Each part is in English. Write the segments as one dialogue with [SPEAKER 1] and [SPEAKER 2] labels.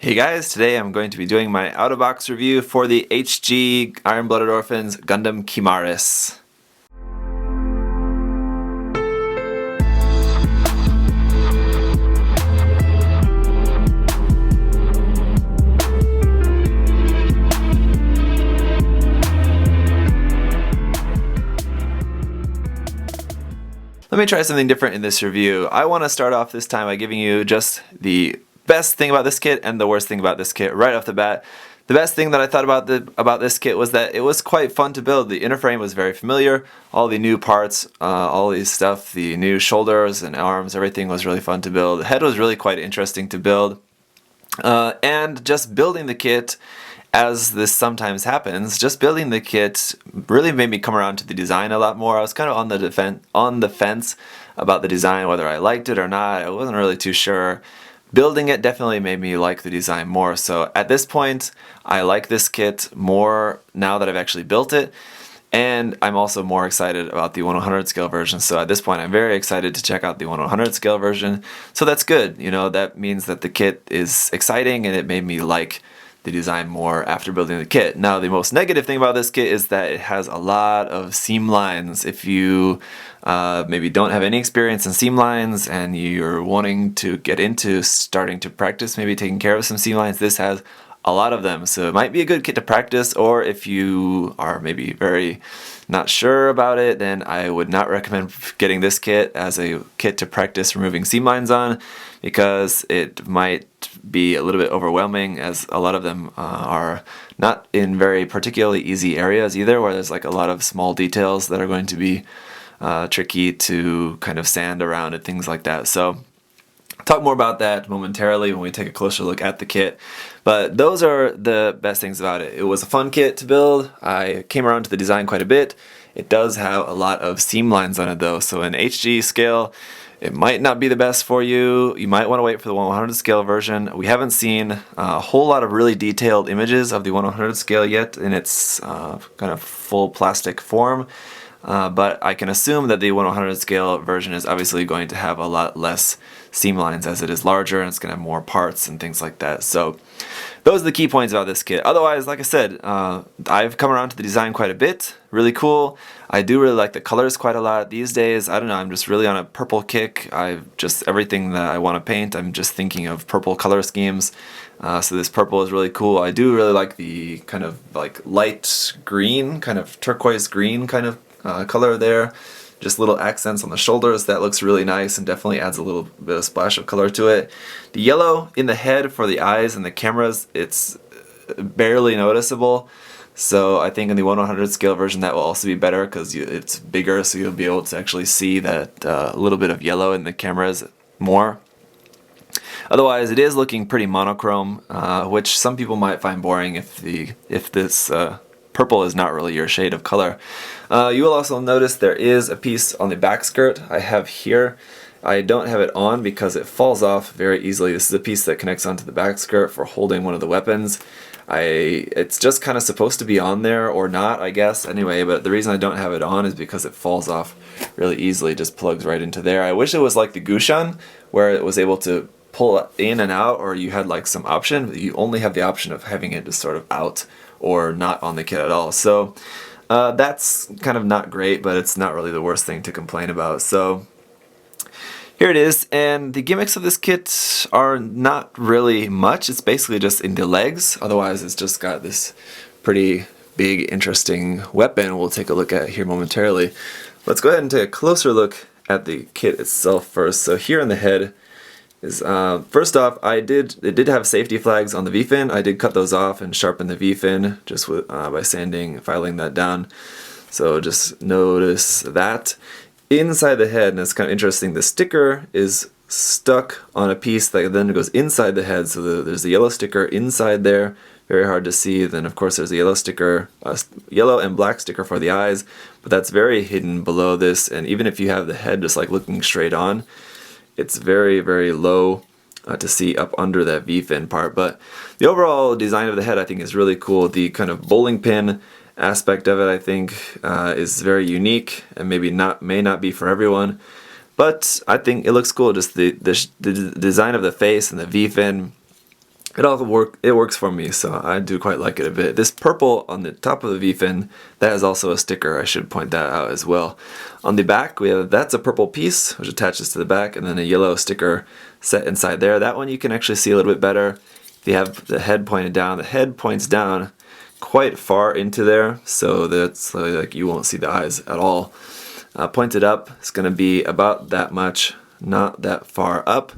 [SPEAKER 1] Hey guys, today I'm going to be doing my out-of-box review for the HG Iron-Blooded Orphans Gundam Kimaris. Let me try something different in this review. I want to start off this time by giving you just the best thing about this kit and the worst thing about this kit right off the bat. The best thing that I thought about this kit was that it was quite fun to build. The inner frame was very familiar. All the new parts, all these stuff, the new shoulders and arms, everything was really fun to build. The head was really quite interesting to build. And just building the kit, as this sometimes happens, just building the kit really made me come around to the design a lot more. I was kind of on the fence about the design, whether I liked it or not. I wasn't really too sure. Building it definitely made me like the design more. So at this point, I like this kit more now that I've actually built it. And I'm also more excited about the 1/100 scale version. So at this point, I'm very excited to check out the 1/100 scale version. So that's good. You know, that means that the kit is exciting and it made me like the design more after building the kit. Now, the most negative thing about this kit is that it has a lot of seam lines. If you maybe don't have any experience in seam lines and you're wanting to get into starting to practice maybe taking care of some seam lines, this has a lot of them. So it might be a good kit to practice, or if you are maybe very not sure about it, then I would not recommend getting this kit as a kit to practice removing seam lines on, because it might be a little bit overwhelming, as a lot of them are not in very particularly easy areas either, where there's like a lot of small details that are going to be tricky to kind of sand around and things like that. So I'll talk more about that momentarily when we take a closer look at the kit. But those are the best things about it. It was a fun kit to build. I came around to the design quite a bit. It does have a lot of seam lines on it though, so in HG scale, it might not be the best for you. You might want to wait for the 1/100 scale version. We haven't seen a whole lot of really detailed images of the 1/100 scale yet in its kind of full plastic form. But I can assume that the 1/100 scale version is obviously going to have a lot less seam lines as it is larger, and it's going to have more parts and things like that. So those are the key points about this kit. Otherwise, like I said, I've come around to the design quite a bit. Really cool. I do really like the colors quite a lot these days. I don't know, I'm just really on a purple kick. Everything that I want to paint, I'm just thinking of purple color schemes. So this purple is really cool. I do really like the kind of like light green, kind of turquoise green kind of color there. Just little accents on the shoulders. That looks really nice and definitely adds a little bit of splash of color to it. The yellow in the head for the eyes and the cameras, it's barely noticeable. So I think in the 1/100 scale version that will also be better, because it's bigger, so you'll be able to actually see that little bit of yellow in the cameras more. Otherwise, it is looking pretty monochrome, which some people might find boring if this purple is not really your shade of color. You will also notice there is a piece on the back skirt I have here. I don't have it on because it falls off very easily. This is a piece that connects onto the back skirt for holding one of the weapons. It's just kind of supposed to be on there, or not, I guess, anyway, but the reason I don't have it on is because it falls off really easily. It just plugs right into there. I wish it was like the Gushan, where it was able to pull in and out, or you had like some option, but you only have the option of having it just sort of out or not on the kit at all. So that's kind of not great, but it's not really the worst thing to complain about. So here it is, and the gimmicks of this kit are not really much. It's basically just in the legs. Otherwise, it's just got this pretty big, interesting weapon we'll take a look at here momentarily. Let's go ahead and take a closer look at the kit itself first. So here in the head is, first off, it did have safety flags on the V-fin. I did cut those off and sharpen the V-fin just with, by sanding, filing that down. So just notice that. Inside the head, and it's kind of interesting, the sticker is stuck on a piece that then goes inside the head. So there's a yellow sticker inside there, very hard to see. Then of course there's a yellow sticker, yellow and black sticker for the eyes, but that's very hidden below this. And even if you have the head just like looking straight on, it's very, very low to see up under that V-fin part. But the overall design of the head I think is really cool. The kind of bowling pin aspect of it I think is very unique, and may not be for everyone, but I think it looks cool. Just the design of the face and the V-fin it works for me, so I do quite like it a bit. This purple on the top of the V-fin, that is also a sticker. I should point that out as well. On the back, that's a purple piece which attaches to the back, and then a yellow sticker set inside there. That one you can actually see a little bit better if you have the head pointed down. The head points down quite far into there, so that's like you won't see the eyes at all. Pointed up, it's going to be about that much, not that far up,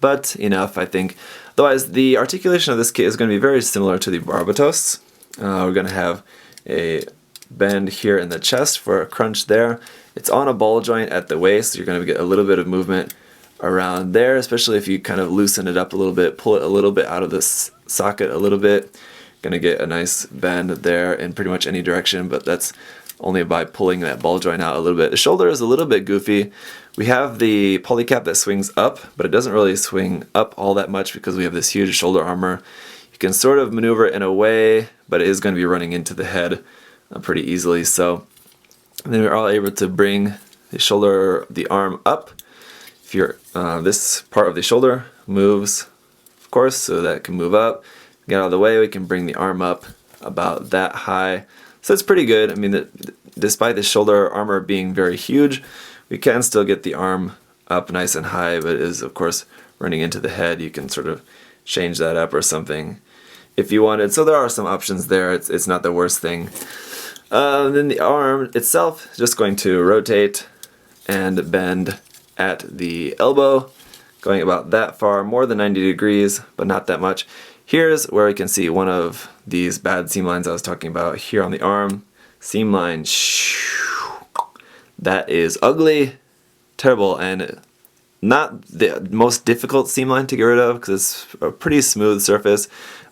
[SPEAKER 1] but enough, I think. Otherwise, the articulation of this kit is going to be very similar to the Barbatos. We're going to have a bend here in the chest for a crunch there. It's on a ball joint at the waist, so you're going to get a little bit of movement around there, especially if you kind of loosen it up a little bit, pull it a little bit out of this socket a little bit. Going to get a nice bend there in pretty much any direction, but that's only by pulling that ball joint out a little bit. The shoulder is a little bit goofy. We have the polycap that swings up, but it doesn't really swing up all that much because we have this huge shoulder armor. You can sort of maneuver it in a way, but it is going to be running into the head pretty easily. So then we're all able to bring the arm up. If this part of the shoulder moves, of course, so that can move up. Get out of the way, we can bring the arm up about that high. So it's pretty good. I mean, despite the shoulder armor being very huge, we can still get the arm up nice and high, but it is, of course, running into the head. You can sort of change that up or something if you wanted. So there are some options there. It's not the worst thing. Then the arm itself is just going to rotate and bend at the elbow, going about that far, more than 90 degrees, but not that much. Here's where we can see one of these bad seam lines I was talking about here on the arm. Seam line, that is ugly, terrible, and not the most difficult seam line to get rid of because it's a pretty smooth surface,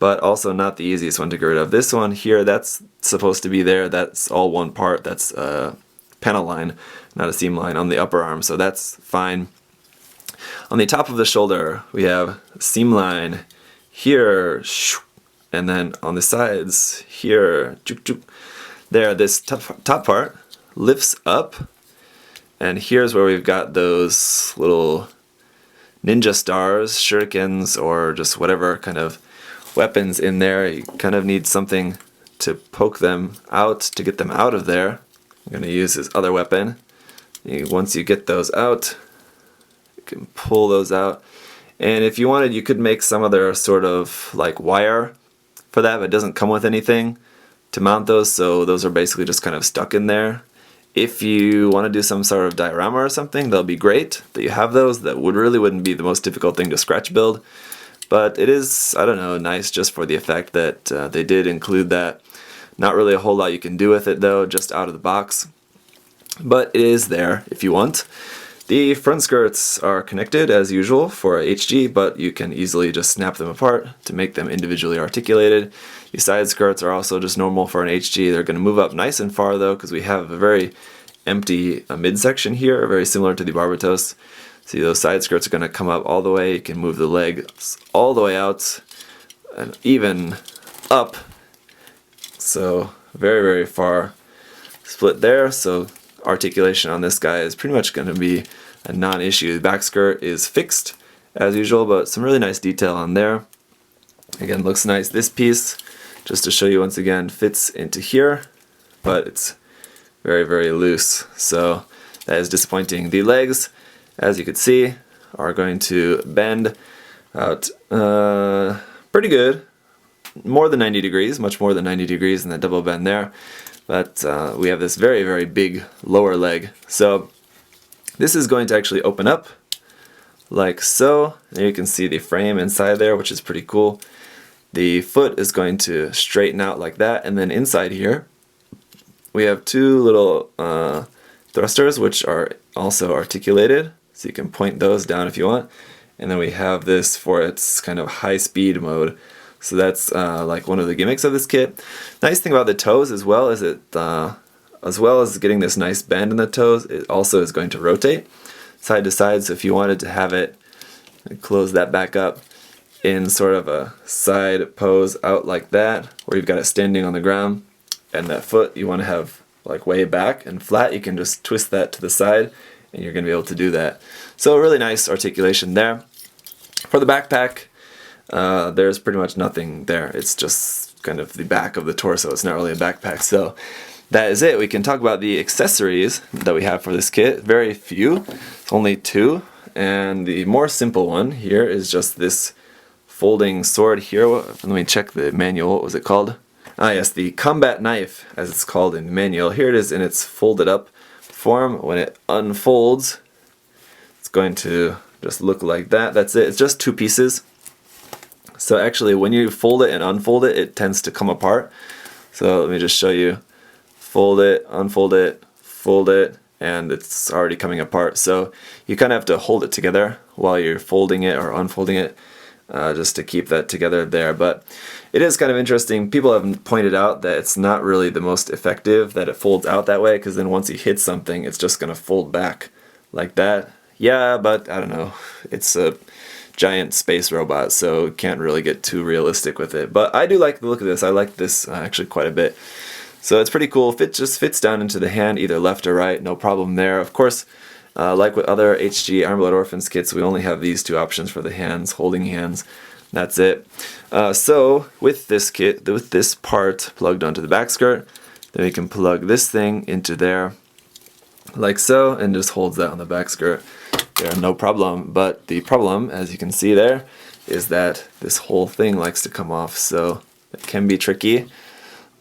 [SPEAKER 1] but also not the easiest one to get rid of. This one here, that's supposed to be there. That's all one part. That's a panel line, not a seam line on the upper arm, so that's fine. On the top of the shoulder, we have a seam line here, and then on the sides here, there, this top part lifts up, and here's where we've got those little ninja stars, shurikens, or just whatever kind of weapons in there. You kind of need something to poke them out to get them out of there. I'm going to use this other weapon. Once you get those out, you can pull those out. And if you wanted, you could make some other sort of like wire for that, but it doesn't come with anything to mount those, so those are basically just kind of stuck in there. If you want to do some sort of diorama or something, that'll be great that you have those. That really wouldn't be the most difficult thing to scratch build, but it is, I don't know, nice just for the effect that they did include that. Not really a whole lot you can do with it though, just out of the box, but it is there if you want. The front skirts are connected as usual for HG, but you can easily just snap them apart to make them individually articulated. The side skirts are also just normal for an HG. They're going to move up nice and far though, because we have a very empty midsection here, very similar to the Barbatos. See, those side skirts are going to come up all the way. You can move the legs all the way out and even up. So very, very far split there. So articulation on this guy is pretty much going to be a non-issue. The back skirt is fixed as usual, but some really nice detail on there. Again, looks nice. This piece, just to show you once again, fits into here, but it's very, very loose. So that is disappointing. The legs, as you can see, are going to bend out pretty good. More than 90 degrees, much more than 90 degrees in that double bend there. But we have this very, very big lower leg. So this is going to actually open up like so. There you can see the frame inside there, which is pretty cool. The foot is going to straighten out like that, and then inside here we have two little thrusters which are also articulated, so you can point those down if you want. And then we have this for its kind of high speed mode. So that's like one of the gimmicks of this kit. Nice thing about the toes as well is it, as well as getting this nice bend in the toes, it also is going to rotate side to side. So if you wanted to have it, close that back up in sort of a side pose out like that, where you've got it standing on the ground, and that foot you want to have like way back and flat, you can just twist that to the side and you're going to be able to do that. So really nice articulation there. For the backpack, there's pretty much nothing there. It's just kind of the back of the torso. It's not really a backpack. So that is it. We can talk about the accessories that we have for this kit. Very few. It's only 2. And the more simple one here is just this folding sword here. Let me check the manual. What was it called? Ah, yes, the combat knife, as it's called in the manual. Here it is in its folded up form. When it unfolds, it's going to just look like that. That's it. It's just 2 pieces. So actually, when you fold it and unfold it, it tends to come apart. So let me just show you. Fold it, unfold it, fold it, and it's already coming apart. So you kind of have to hold it together while you're folding it or unfolding it, just to keep that together there. But it is kind of interesting. People have pointed out that it's not really the most effective that it folds out that way, because then once you hit something, it's just going to fold back like that. Yeah, but I don't know. It's a giant space robot, so can't really get too realistic with it. But I do like the look of this. I like this actually quite a bit. So it's pretty cool. It just fits down into the hand, either left or right, no problem there. Of course, like with other HG Iron Blood Orphans kits, we only have these 2 options for the hands, holding hands. That's it. So with this kit, with this part plugged onto the back skirt, then we can plug this thing into there, like so, and just holds that on the back skirt. There, no problem. But the problem, as you can see there, is that this whole thing likes to come off, so it can be tricky.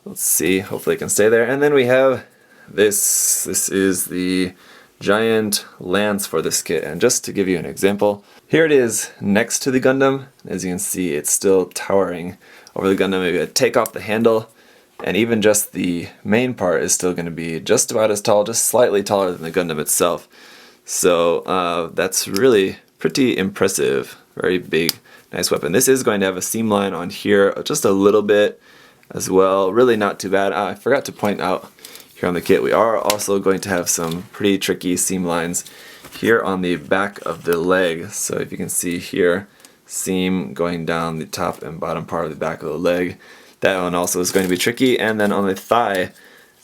[SPEAKER 1] Let's see, hopefully it can stay there. And then we have this. This is the giant lance for this kit. And just to give you an example, here it is next to the Gundam. As you can see, it's still towering over the Gundam. Maybe I take off the handle, and even just the main part is still going to be just about as tall, just slightly taller than the Gundam itself. So that's really pretty impressive. Very big, nice weapon. This is going to have a seam line on here, just a little bit as well. Really not too bad. I forgot to point out here on the kit, we are also going to have some pretty tricky seam lines here on the back of the leg. So if you can see here, seam going down the top and bottom part of the back of the leg. That one also is going to be tricky. And then on the thigh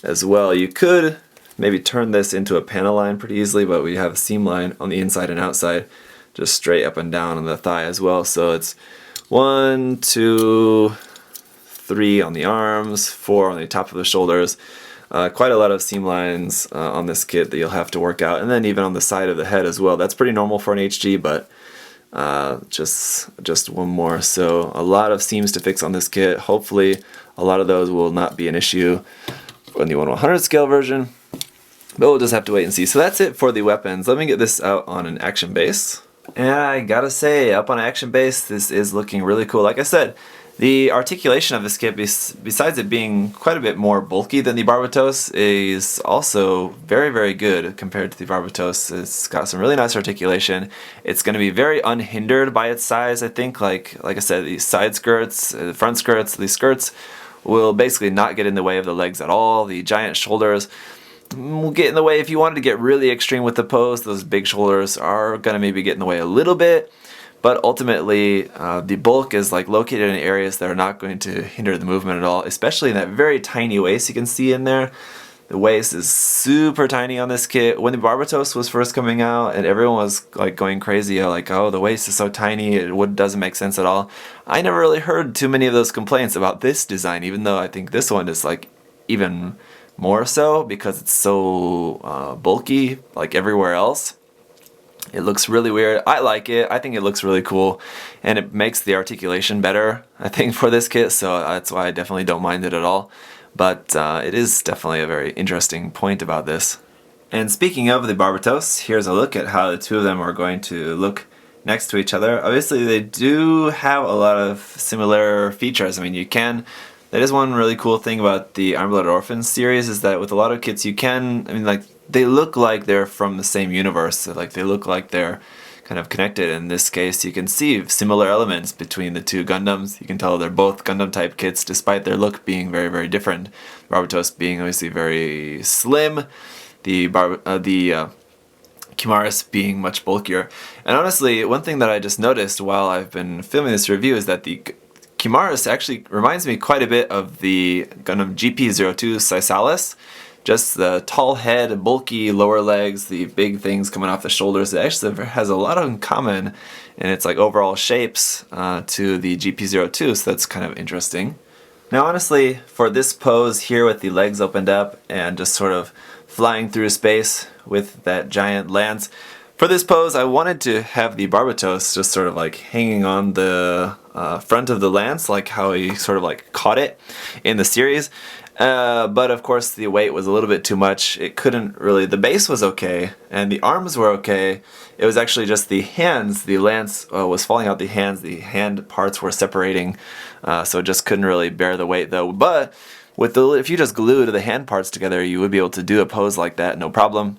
[SPEAKER 1] as well, you could maybe turn this into a panel line pretty easily, but we have a seam line on the inside and outside, just straight up and down on the thigh as well. So it's 1, 2, 3 on the arms, 4 on the top of the shoulders. Quite a lot of seam lines on this kit that you'll have to work out, and then even on the side of the head as well. That's pretty normal for an HG, but just one more. So a lot of seams to fix on this kit. Hopefully a lot of those will not be an issue on the 1/100 scale version, but we'll just have to wait and see. So that's it for the weapons. Let me get this out on an action base. And I gotta say, up on action base, this is looking really cool. Like I said, the articulation of this kit, besides it being quite a bit more bulky than the Barbatos, is also very, very good compared to the Barbatos. It's got some really nice articulation. It's going to be very unhindered by its size, I think. Like I said, the side skirts, the front skirts, the skirts will basically not get in the way of the legs at all. The giant shoulders will get in the way if you wanted to get really extreme with the pose. Those big shoulders are going to maybe get in the way a little bit. But ultimately, the bulk is like located in areas that are not going to hinder the movement at all, especially in that very tiny waist you can see in there. The waist is super tiny on this kit. When the Barbatos was first coming out and everyone was like going crazy, like, oh, the waist is so tiny, it doesn't make sense at all. I never really heard too many of those complaints about this design, even though I think this one is like even more so because it's so bulky like everywhere else. It looks really weird. I like it. I think it looks really cool, and it makes the articulation better, I think, for this kit, so that's why I definitely don't mind it at all. But it is definitely a very interesting point about this. And speaking of the Barbatos, here's a look at how the two of them are going to look next to each other. Obviously, they do have a lot of similar features. I mean, that is one really cool thing about the Iron Blood Orphans series, is that with a lot of kits you can, they look like they're from the same universe. So, like, they look like they're kind of connected. In this case, you can see similar elements between the two Gundams. You can tell they're both Gundam type kits despite their look being very, very different. Barbatos being obviously very slim, the Kimaris being much bulkier. And honestly, one thing that I just noticed while I've been filming this review is that the Kimaris actually reminds me quite a bit of the Gundam GP02 Sysalis. just the tall head, bulky lower legs, the big things coming off the shoulders. It actually has a lot in common in its like overall shapes to the GP02, so that's kind of interesting. Now honestly, for this pose here with the legs opened up and just sort of flying through space with that giant lance, for this pose I wanted to have the Barbatos just sort of like hanging on the front of the lance, like how he sort of like caught it in the series. But of course the weight was a little bit too much. It couldn't really, the base was okay and the arms were okay. It was actually just the hands, the lance was falling out the hands, the hand parts were separating, so it just couldn't really bear the weight though. But with the, if you just glued the hand parts together, you would be able to do a pose like that no problem.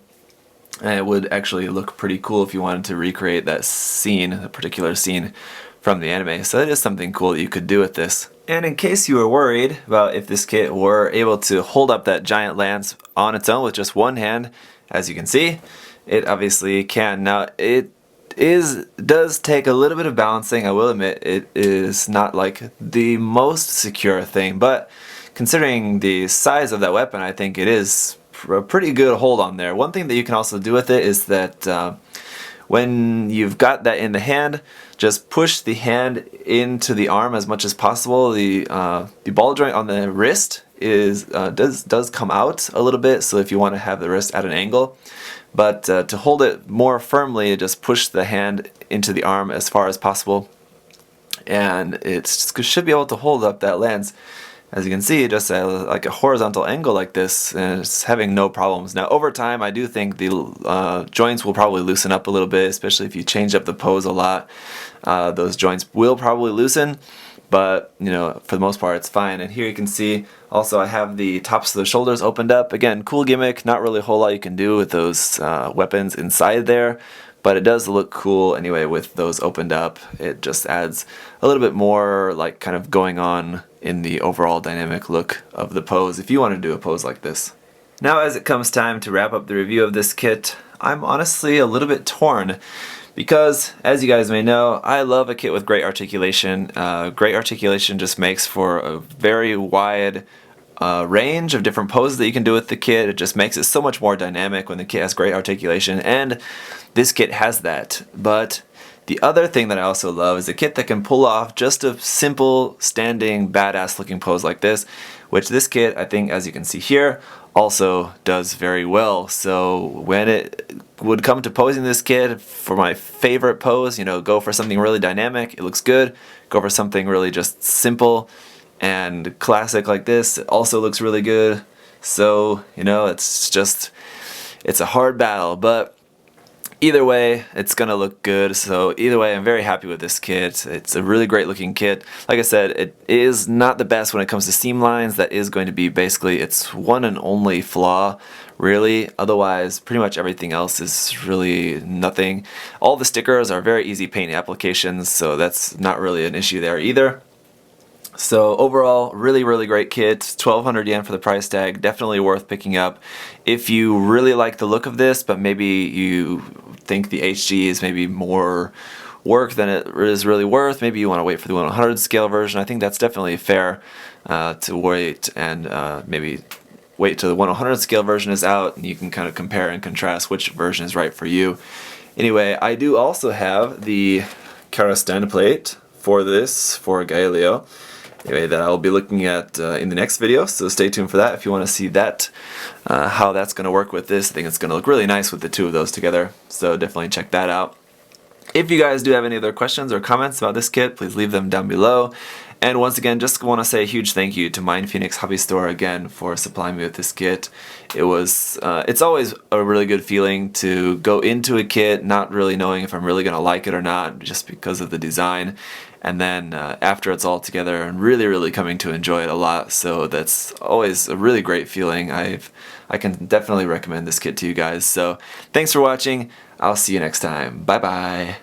[SPEAKER 1] And it would actually look pretty cool if you wanted to recreate that scene, a particular scene from the anime. So that is something cool that you could do with this. And in case you were worried about if this kit were able to hold up that giant lance on its own with just one hand, as you can see, it obviously can. Now it does take a little bit of balancing, I will admit. It is not like the most secure thing, but considering the size of that weapon, I think it is a pretty good hold on there. One thing that you can also do with it is that when you've got that in the hand, just push the hand into the arm as much as possible. The ball joint on the wrist is does come out a little bit, so if you want to have the wrist at an angle, but to hold it more firmly, just push the hand into the arm as far as possible, and it should be able to hold up that lance. As you can see, just like a horizontal angle like this, and it's having no problems. Now over time, I do think the joints will probably loosen up a little bit, especially if you change up the pose a lot. Those joints will probably loosen, but you know, for the most part it's fine. And here you can see also I have the tops of the shoulders opened up. Again, cool gimmick, not really a whole lot you can do with those weapons inside there, but it does look cool anyway with those opened up. It just adds a little bit more like kind of going on in the overall dynamic look of the pose if you want to do a pose like this. Now as it comes time to wrap up the review of this kit, I'm honestly a little bit torn because, as you guys may know, I love a kit with great articulation. Great articulation just makes for a very wide range of different poses that you can do with the kit. It just makes it so much more dynamic when the kit has great articulation, and this kit has that. But the other thing that I also love is a kit that can pull off just a simple, standing, badass looking pose like this, which this kit, I think, as you can see here, also does very well. So when it would come to posing this kit for my favorite pose, you know, go for something really dynamic, it looks good. Go for something really just simple and classic like this, it also looks really good. So, you know, it's a hard battle, but either way, it's gonna look good. So either way, I'm very happy with this kit. It's a really great looking kit. Like I said, it is not the best when it comes to seam lines. That is going to be basically its one and only flaw, really. Otherwise, pretty much everything else is really nothing. All the stickers are very easy paint applications, so that's not really an issue there either. So overall, really great kit. 1,200 yen for the price tag. Definitely worth picking up. If you really like the look of this, but maybe you think the HG is maybe more work than it is really worth, maybe you want to wait for the 1/100 scale version, I think that's definitely fair to wait and maybe wait till the 1/100 scale version is out and you can kind of compare and contrast which version is right for you. Anyway, I do also have the Kara stand plate for this, for Gaelio. Anyway, that I'll be looking at in the next video, so stay tuned for that if you want to see that, how that's going to work with this. I think it's going to look really nice with the two of those together, so definitely check that out. If you guys do have any other questions or comments about this kit, please leave them down below. And once again, just want to say a huge thank you to MindFenix Hobby Store again for supplying me with this kit. It's always a really good feeling to go into a kit not really knowing if I'm really going to like it or not, just because of the design. And then after it's all together and really coming to enjoy it a lot. So that's always a really great feeling. I can definitely recommend this kit to you guys. So thanks for watching. I'll see you next time. Bye bye.